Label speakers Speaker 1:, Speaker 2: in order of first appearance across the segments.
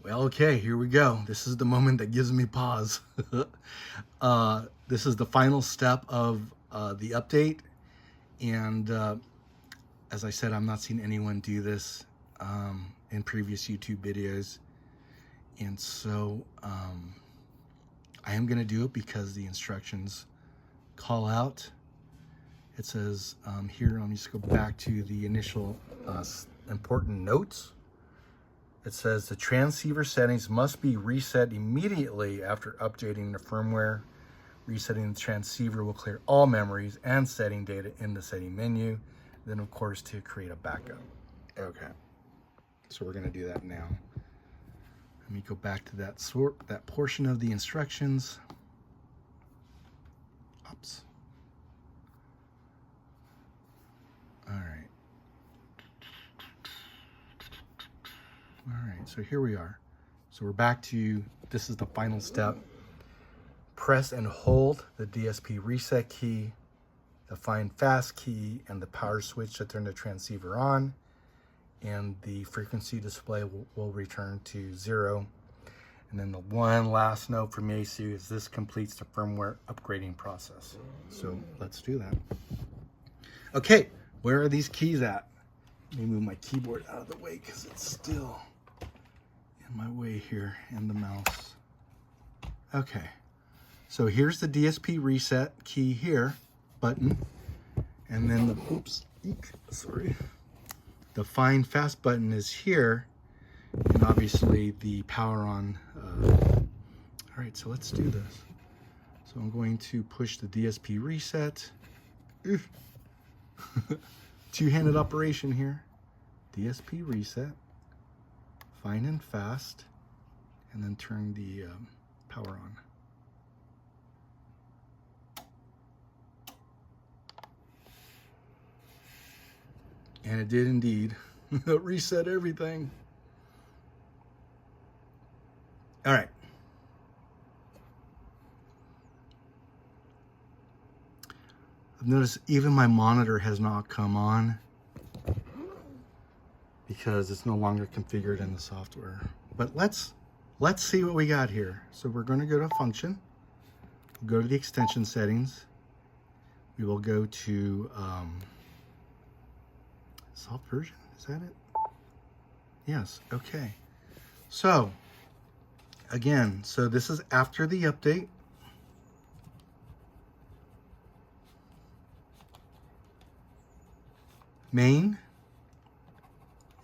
Speaker 1: Well, okay, here we go. This is the moment that gives me pause. This is the final step of the update. And as I said, I'm not seeing anyone do this in previous YouTube videos. And so I am going to do it because the instructions call out. It says here, let me just go back to the initial important notes. It says the transceiver settings must be reset immediately after updating the firmware. Resetting the transceiver will clear all memories and setting data in the setting menu. Then, of course, to create a backup. Okay, so we're going to do that now. Let me go back to that portion of the instructions. Oops. All right. All right, so here we are. So we're back to, this is the final step. Press and hold the DSP reset key, the find fast key, and the power switch to turn the transceiver on, and the frequency display will return to 0. And then the one last note from Yaesu is this completes the firmware upgrading process. So let's do that. Okay, where are these keys at? Let me move my keyboard out of the way because it's still in my way here, and the mouse. Okay, so here's the DSP reset key here, button, and then the, oops, eek, sorry. The find fast button is here, and obviously the power on. All right, so let's do this. So I'm going to push the DSP reset. Two-handed operation here. DSP reset, find and fast, and then turn the power on. And it did indeed reset everything. All right. I've noticed even my monitor has not come on because it's no longer configured in the software. But let's see what we got here. So we're going to go to function, we'll go to the extension settings. We will go to soft version, is that it? Yes, okay. So again, so this is after the update. Main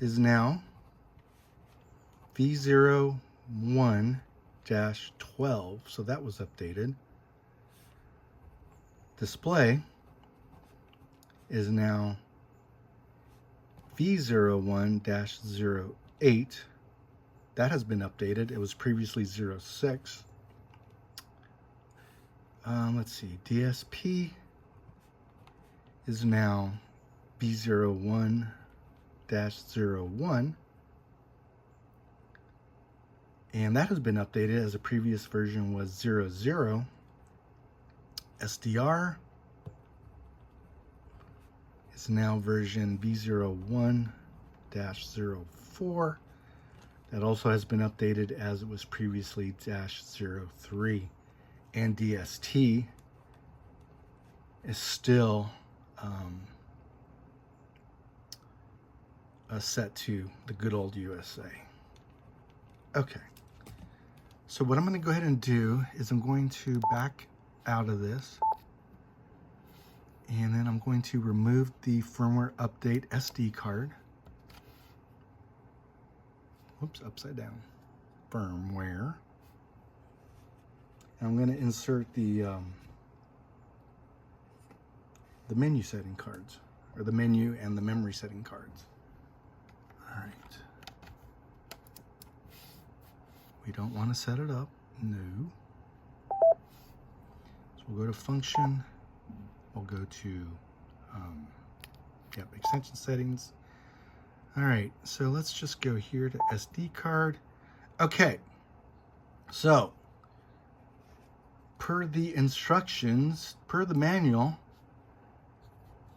Speaker 1: is now V01-12, so that was updated. Display is now V01-08. That has been updated. It was previously 06. Let's see, DSP is now B01-01, and that has been updated as the previous version was 00. SDR is now version B01-04. That also has been updated as it was previously -03. And DST is still set to the good old USA. Okay, so what I'm going to go ahead and do is I'm going to back out of this, and then I'm going to remove the firmware update SD card. Whoops, upside down. Firmware. And I'm going to insert the menu setting cards, or the menu and the memory setting cards. All right. We don't want to set it up. No. So we'll go to function. We'll go to extension settings. All right. So let's just go here to SD card. Okay. So per the instructions, per the manual,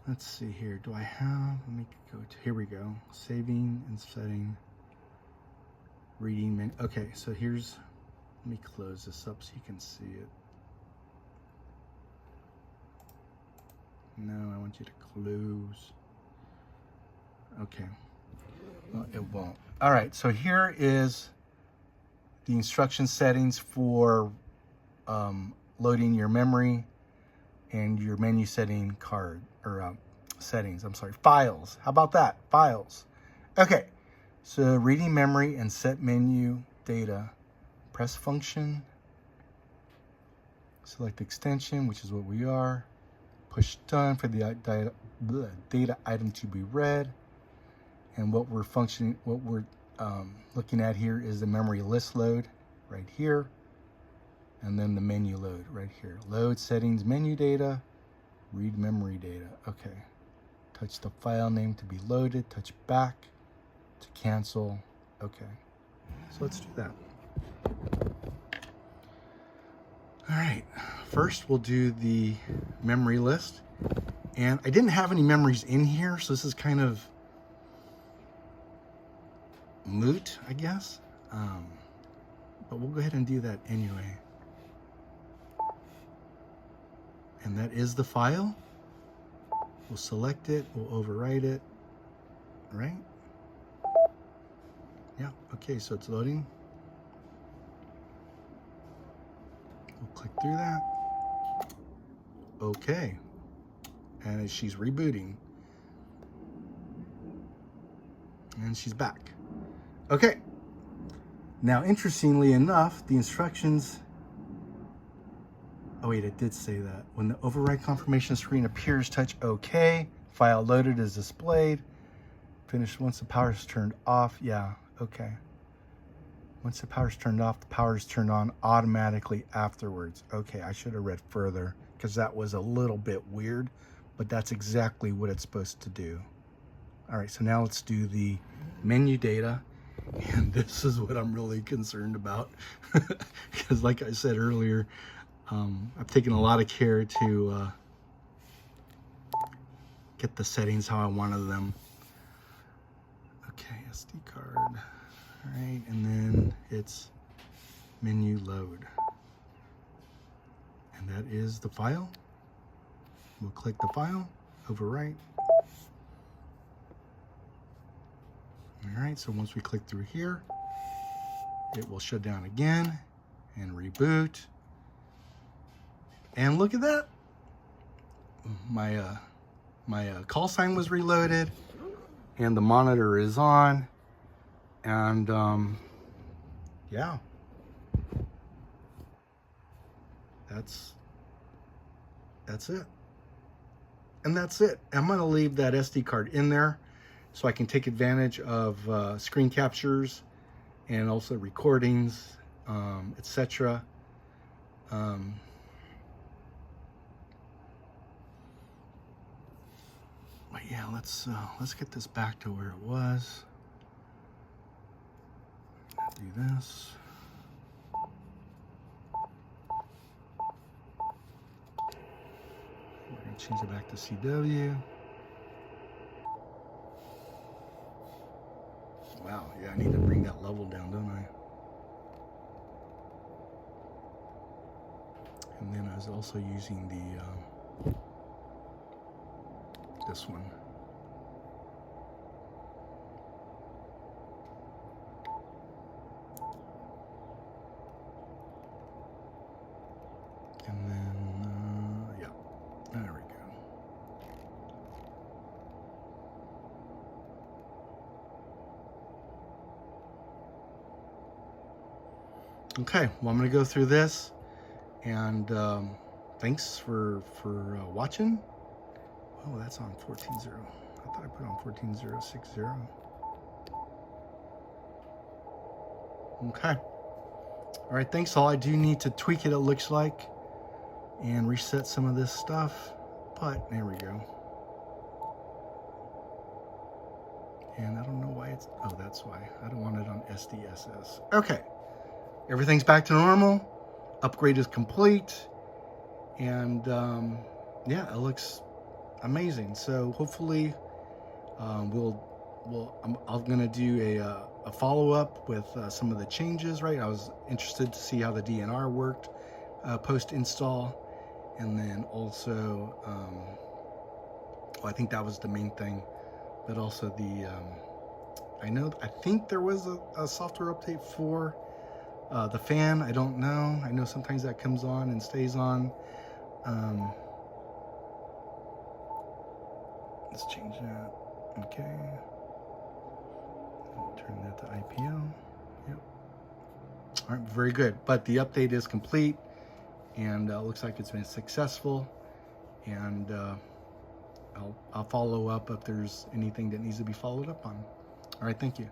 Speaker 1: let's see here. Do I have, let me go to, here we go. Saving and setting. reading menu. Okay, so here's, let me close this up so you can see it. No, I want you to close. Okay, well, it won't. All right, so here is the instruction settings for loading your memory and your menu setting card, or settings, I'm sorry, files. How about that? Files. Okay, so reading memory and set menu data. Press function, select extension, which is what we are. Push done for the data item to be read. And what we're looking at here is the memory list load right here. And then the menu load right here. Load settings, menu data, read memory data. Okay. Touch the file name to be loaded. Touch back to cancel. Okay. So let's do that. All right. First, we'll do the memory list. And I didn't have any memories in here, so this is kind of moot, I guess. But we'll go ahead and do that anyway. And that is the file. We'll select it, we'll overwrite it, right? Yeah, okay, so it's loading. We'll click through that. Okay, and she's rebooting. And she's back. Okay, now interestingly enough, the instructions, oh wait, it did say that. When the override confirmation screen appears, touch OK. File loaded is displayed. Finish once the power is turned off. Yeah, okay. Once the power is turned off, the power is turned on automatically afterwards. Okay, I should have read further because that was a little bit weird, but that's exactly what it's supposed to do. All right, so now let's do the menu data. And this is what I'm really concerned about because like I said earlier, I've taken a lot of care to get the settings how I wanted them. Okay, SD card. All right, and then it's menu load. And that is the file. We'll click the file, overwrite. All right, so once we click through here, it will shut down again and reboot. And look at that. My call sign was reloaded and the monitor is on. And yeah, that's it. And that's it. I'm gonna leave that SD card in there so I can take advantage of screen captures and also recordings, etc. But yeah, let's get this back to where it was. Do this. We're gonna change it back to CW. Wow, yeah, I need to bring that level down, don't I? And then I was also using the this one. And then, yeah, there we go. Okay, well, I'm gonna go through this, and thanks for watching. Oh, that's on 14.0. I thought I put on 14.060. Okay. All right, thanks all. I do need to tweak it looks like, and reset some of this stuff, but there we go. And I don't know why it's, oh, that's why. I don't want it on SDSS. Okay, everything's back to normal. Upgrade is complete. And yeah, it looks amazing. So hopefully I'm gonna do a a follow-up with some of the changes, right? I was interested to see how the DNR worked post-install, and then also, well, I think that was the main thing, but also the, I think there was a software update for the fan. I don't know. I know sometimes that comes on and stays on. Let's change that. Okay. Turn that to IPO. Yep. All right, very good. But the update is complete, and looks like it's been successful. And I'll follow up if there's anything that needs to be followed up on. All right, thank you.